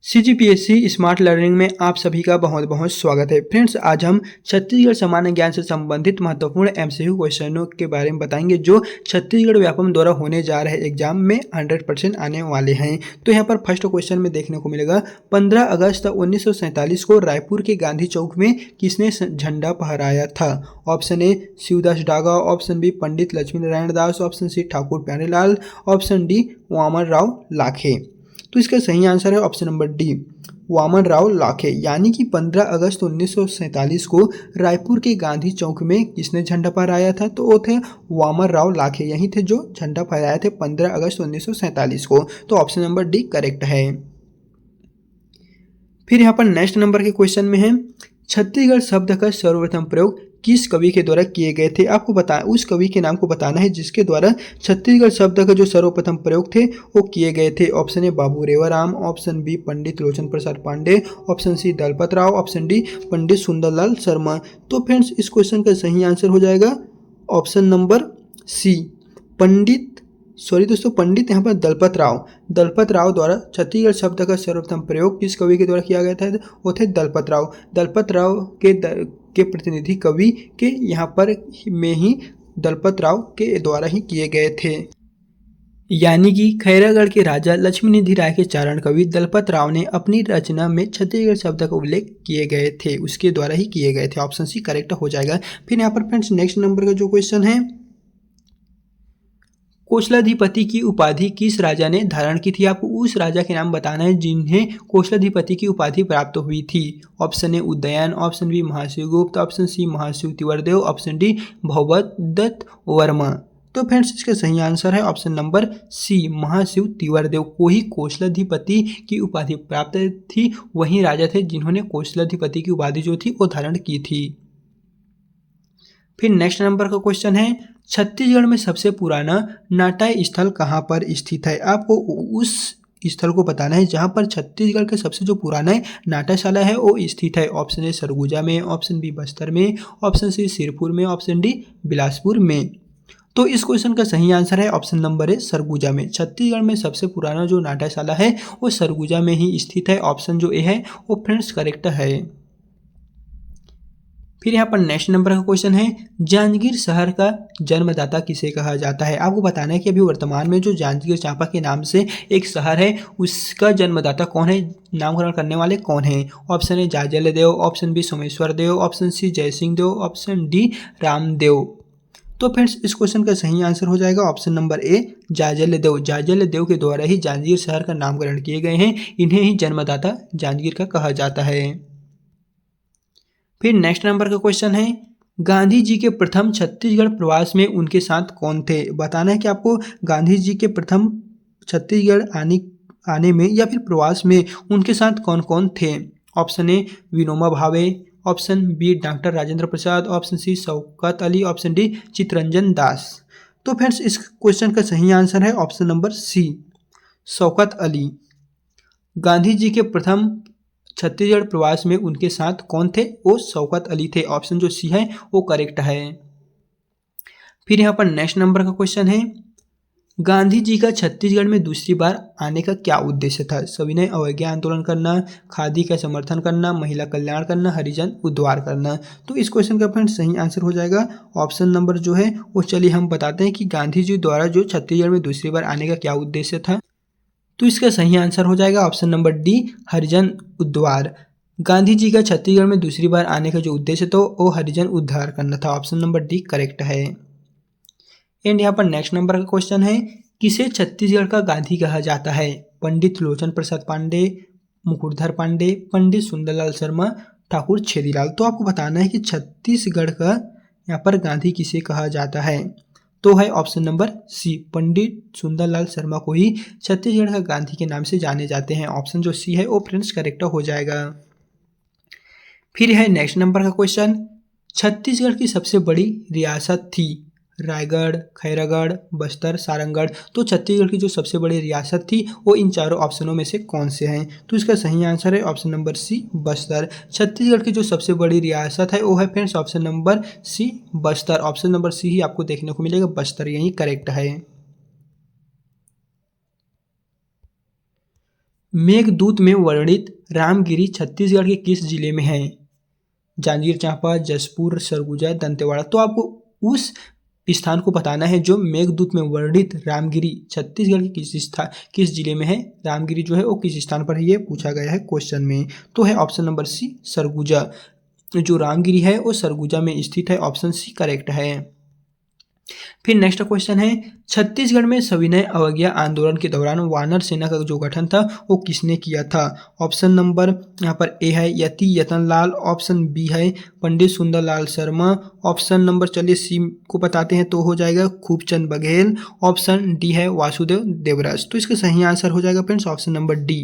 CGPSC smart learning में आप सभी का बहुत बहुत स्वागत है। फ्रेंड्स, आज हम छत्तीसगढ़ सामान्य ज्ञान से संबंधित महत्वपूर्ण एमसीक्यू क्वेश्चनों के बारे में बताएंगे जो छत्तीसगढ़ व्यापम द्वारा होने जा रहे एग्जाम में 100% आने वाले हैं। तो यहाँ पर फर्स्ट क्वेश्चन में देखने को मिलेगा, 15 अगस्त 1947 को रायपुर के गांधी चौक में किसने झंडा फहराया था? Option A Shivdas Daga, option B Pandit Lakshmi Narayan Das, option C Thakur Pyarelal, option D Waman Rao Lakhe. तो इसका सही आंसर है option number D, Waman Rao Lakhe. यानी कि 15 अगस्त 1947 को रायपुर के गांधी चौक में किसने झंडा फहराया था? तो वो थे वामन राव लाखे। यही थे जो झंडा फहराए थे 15 अगस्त 1947 को। तो ऑप्शन नंबर डी करेक्ट है। फिर यहाँ पर नेक्स्ट नंबर के क्वेश्चन में है, छत्तीसगढ़ शब्द का सर्वप्रथम प्रयोग किस कवि के द्वारा किए गए थे? आपको उस कवि के नाम को बताना है जिसके द्वारा छत्तीसगढ़ शब्द का जो सर्वप्रथम प्रयोग थे वो किए गए थे। Option A Babu Rewaram, option B Pandit Lochan Prasad Pande, option C Dalpat Rao, option D Pandit Sundarlal Sharma. तो फ्रेंड्स, इस क्वेश्चन का सही आंसर हो जाएगा ऑप्शन नंबर सी, पंडित यहाँ पर दलपत राव द्वारा छत्तीसगढ़ शब्द का सर्वप्रथम प्रयोग किस कवि के द्वारा किया गया था? वो थे दलपत राव के प्रतिनिधि कवि के यहाँ पर में ही दलपत राव के द्वारा ही किए गए थे। यानी कि खैरागढ़ के राजा लक्ष्मीनिधि राय के चारण कवि दलपत राव ने अपनी रचना में छत्तीसगढ़ शब्द का उल्लेख किए गए थे, उसके द्वारा ही किए गए थे। ऑप्शन सी करेक्ट हो जाएगा। फिर यहाँ पर फ्रेंड्स नेक्स्ट नंबर का जो क्वेश्चन है, कोशलाधिपति की उपाधि किस राजा ने धारण की थी? आपको उस राजा के नाम बताना है जिन्हें कोशलाधिपति की उपाधि प्राप्त हुई थी। Option A Udayan, option B Mahashivgupt, option C Mahashiv Tivardev, option D Bhagvadatt Varma. तो फ्रेंड्स, इसका सही आंसर है ऑप्शन नंबर सी, महाशिव तिवारदेव को ही कोशलाधिपति की उपाधि प्राप्त थी। वही राजा थे जिन्होंने कोशलाधिपति की उपाधि जो थी वो धारण की थी। फिर नेक्स्ट नंबर का क्वेश्चन है, छत्तीसगढ़ में सबसे पुराना नाट्य स्थल कहाँ पर स्थित है? आपको उस स्थल को बताना है जहाँ पर छत्तीसगढ़ के सबसे जो पुराना नाट्यशाला है वो स्थित है। ऑप्शन ए सरगुजा में, ऑप्शन बी बस्तर में, ऑप्शन सी सिरपुर में, ऑप्शन डी बिलासपुर में। तो इस क्वेश्चन का सही आंसर है ऑप्शन नंबर ए सरगुजा में। छत्तीसगढ़ में सबसे पुराना जो नाट्यशाला है वो सरगुजा में ही स्थित है। ऑप्शन जो ए है वो फ्रेंड्स करेक्ट है। फिर यहाँ पर नेक्स्ट नंबर का क्वेश्चन है, जांजगीर शहर का जन्मदाता किसे कहा जाता है? आपको बताना है कि अभी वर्तमान में जो जांजगीर चांपा के नाम से एक शहर है उसका जन्मदाता कौन है, नामकरण करने वाले कौन है? Option A Jajal Dev, option B Someshwar Dev, option C Jaisingh Dev, option D Ramdev. तो फ्रेंड्स, इस क्वेश्चन का सही आंसर हो जाएगा ऑप्शन नंबर ए जाजल देव के द्वारा ही जांजगीर शहर का नामकरण किए गए हैं। इन्हें ही जन्मदाता जांजगीर का कहा जाता है। फिर नेक्स्ट नंबर का क्वेश्चन है, गांधी जी के प्रथम छत्तीसगढ़ प्रवास में उनके साथ कौन थे? बताना है कि आपको गांधी जी के प्रथम छत्तीसगढ़ आने में या फिर प्रवास में उनके साथ कौन कौन थे? Option A Vinoba Bhave, option B doctor Rajendra Prasad, option C Shaukat Ali, option D Chittaranjan Das. तो फ्रेंड्स, इस क्वेश्चन का सही आंसर है option number C, Shaukat Ali. Gandhi ji के प्रथम छत्तीसगढ़ प्रवास में उनके साथ कौन थे? वो शौकत अली थे। ऑप्शन जो सी है वो करेक्ट है। फिर यहाँ पर नेक्स्ट नंबर का क्वेश्चन है, गांधी जी का छत्तीसगढ़ में दूसरी बार आने का क्या उद्देश्य था? सविनय अवज्ञा आंदोलन करना, खादी का समर्थन करना, महिला कल्याण करना, हरिजन उद्धार करना। तो इस क्वेश्चन का फ्रेंड सही आंसर हो जाएगा ऑप्शन नंबर जो है वो, चलिए हम बताते हैं कि गांधी जी द्वारा जो छत्तीसगढ़ में दूसरी बार आने का क्या उद्देश्य था। तो इसका सही आंसर हो जाएगा ऑप्शन नंबर डी, हरिजन उद्धार। गांधी जी का छत्तीसगढ़ में दूसरी बार आने का जो उद्देश्य था वो हरिजन उद्धार करना था। ऑप्शन नंबर डी करेक्ट है। एंड यहाँ पर नेक्स्ट नंबर का क्वेश्चन है, किसे छत्तीसगढ़ का गांधी कहा जाता है? पंडित लोचन प्रसाद पांडे, मुकुटधर पांडे, पंडित सुंदरलाल शर्मा, ठाकुर छेदीलाल। तो आपको बताना है कि छत्तीसगढ़ का यहाँ पर गांधी किसे कहा जाता है? तो है ऑप्शन नंबर सी, पंडित सुंदरलाल शर्मा को ही छत्तीसगढ़ का गांधी के नाम से जाने जाते हैं। ऑप्शन जो सी है वो फ्रेंड्स करेक्ट हो जाएगा। फिर है नेक्स्ट नंबर का क्वेश्चन, छत्तीसगढ़ की सबसे बड़ी रियासत थी रायगढ़, खैरागढ़, बस्तर, सारंगढ़। तो छत्तीसगढ़ की जो सबसे बड़ी रियासत थी वो इन चारों ऑप्शनों में से कौन से हैं? तो इसका सही आंसर है option number C, Bastar. Chhattisgarh की जो सबसे बड़ी रियासत है वो है friends option number C, Bastar. Option number C ही आपको देखने को मिलेगा, बस्तर यही करेक्ट है। मेघदूत में वर्णित रामगिरी छत्तीसगढ़ के किस जिले में है? जांजगीर चांपा, जसपुर, सरगुजा, दंतेवाड़ा। तो आपको उस स्थान को बताना है जो मेघदूत में वर्णित रामगिरी छत्तीसगढ़ के किस जिले में है। रामगिरी जो है वो किस स्थान पर है, ये पूछा गया है क्वेश्चन में। तो है ऑप्शन नंबर सी सरगुजा। जो रामगिरी है वो सरगुजा में स्थित है। ऑप्शन सी करेक्ट है। फिर नेक्स्ट क्वेश्चन है, छत्तीसगढ़ में सविनय अवज्ञा आंदोलन के दौरान वानर सेना का जो गठन था वो किसने किया था? ऑप्शन नंबर यहाँ पर ए है यति यतनलाल, ऑप्शन बी है पंडित सुंदरलाल शर्मा, ऑप्शन नंबर चलिए सी को बताते हैं तो हो जाएगा खूबचंद बघेल, ऑप्शन डी है वासुदेव देवरस। तो इसका सही आंसर हो जाएगा friends option number D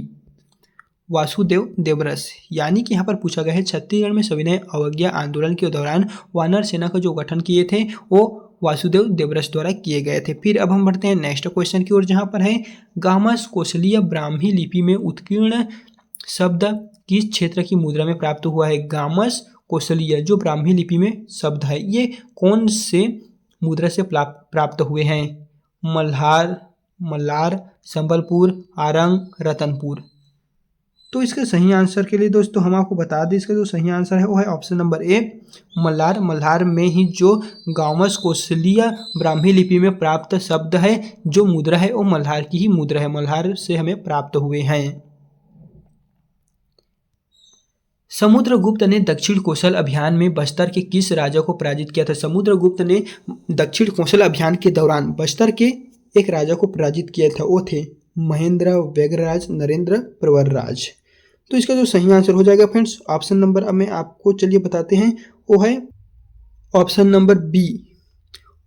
Vasudev Deoras. यानी कि यहाँ पर पूछा गया है छत्तीसगढ़ में सविनय अवज्ञा आंदोलन के दौरान वानर सेना का जो गठन किए थे वो वासुदेव देवरस द्वारा किए गए थे। फिर अब हम बढ़ते हैं नेक्स्ट क्वेश्चन की ओर, जहाँ पर है गामस कौशलीय ब्राह्मी लिपि में उत्कीर्ण शब्द किस क्षेत्र की मुद्रा में प्राप्त हुआ है? गामस कौशलीय जो ब्राह्मी लिपि में शब्द है ये कौन से मुद्रा से प्राप्त हुए हैं? मल्हार, संबलपुर, आरंग, रतनपुर। तो इसके सही आंसर के लिए दोस्तों हम आपको बता दें, इसका जो सही आंसर है वो है option number A Malhar. Malhar में ही जो गामस कौशलीय ब्राह्मी लिपि में प्राप्त शब्द है जो मुद्रा है वो मल्हार की ही मुद्रा है, मल्हार से हमें प्राप्त हुए हैं। समुद्रगुप्त ने दक्षिण कौशल अभियान में बस्तर के किस राजा को पराजित किया था? समुद्रगुप्त ने दक्षिण कौशल अभियान के दौरान बस्तर के एक राजा को पराजित किया था, वो थे महेंद्र व्यग्रराज, नरेंद्र प्रवरराज। तो इसका जो सही आंसर हो जाएगा फ्रेंड्स ऑप्शन नंबर, अब मैं आपको चलिए बताते हैं, वो है ऑप्शन नंबर बी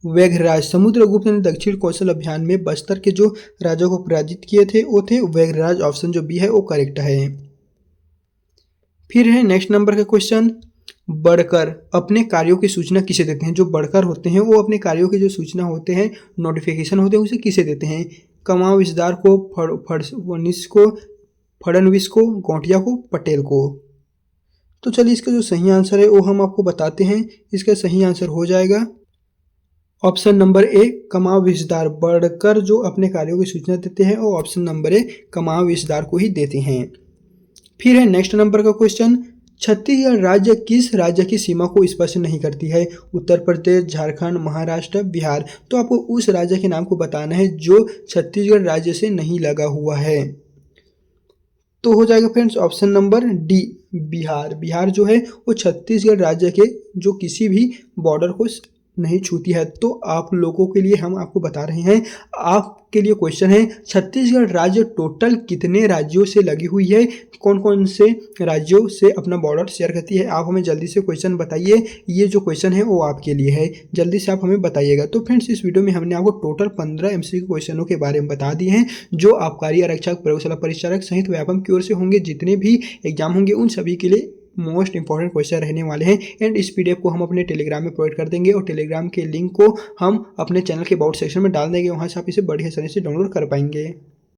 व्यग्रराज। समुद्रगुप्त ने दक्षिण कौशल अभियान में बस्तर के जो राजा को पराजित किए थे वो थे व्यग्रराज। ऑप्शन जो बी है वो करेक्ट है। फिर है नेक्स्ट नंबर का क्वेश्चन, बढ़कर अपने कार्यों की सूचना किसे देते हैं? जो बढ़कर होते हैं वो अपने कार्यों की जो सूचना होते हैं, नोटिफिकेशन होते हैं, उसे किसे देते हैं? कमाविसदार को, फडणवीस को, गौटिया को, पटेल को। तो चलिए इसका जो सही आंसर है वो हम आपको बताते हैं। इसका सही आंसर हो जाएगा ऑप्शन नंबर ए कमाविसदार। बढ़कर जो अपने कार्यों की सूचना देते हैं वो ऑप्शन नंबर ए कमाविसदार को ही देते हैं। फिर है नेक्स्ट नंबर का क्वेश्चन, छत्तीसगढ़ राज्य किस राज्य की सीमा को स्पर्श नहीं करती है? उत्तर प्रदेश, झारखंड, महाराष्ट्र, बिहार। तो आपको उस राज्य के नाम को बताना है जो छत्तीसगढ़ राज्य से नहीं लगा हुआ है। तो हो जाएगा friends option number D Bihar. Bihar जो है वो छत्तीसगढ़ राज्य के जो किसी भी बॉर्डर को नहीं छूती है। तो आप लोगों के लिए हम आपको बता रहे हैं, आपके लिए क्वेश्चन है, छत्तीसगढ़ राज्य टोटल कितने राज्यों से लगी हुई है? कौन कौन से राज्यों से अपना बॉर्डर शेयर करती है? आप हमें जल्दी से क्वेश्चन बताइए। ये जो क्वेश्चन है वो आपके लिए है, जल्दी से आप हमें बताइएगा। तो फ्रेंड्स इस वीडियो में हमने आपको टोटल 15 MCQ क्वेश्चनों के बारे में बता दिए हैं जो आबकारी आरक्षक, प्रयोगशाला परिचारक सहित व्यापम की ओर से होंगे। जितने भी एग्जाम होंगे उन सभी के लिए मोस्ट इंपॉर्टेंट क्वेश्चन रहने वाले हैं। एंड इस PDF को हम अपने टेलीग्राम में प्रोवाइड कर देंगे और टेलीग्राम के लिंक को हम अपने चैनल के अबाउट सेक्शन में डाल देंगे, वहाँ से आप इसे बड़ी आसानी से डाउनलोड कर पाएंगे।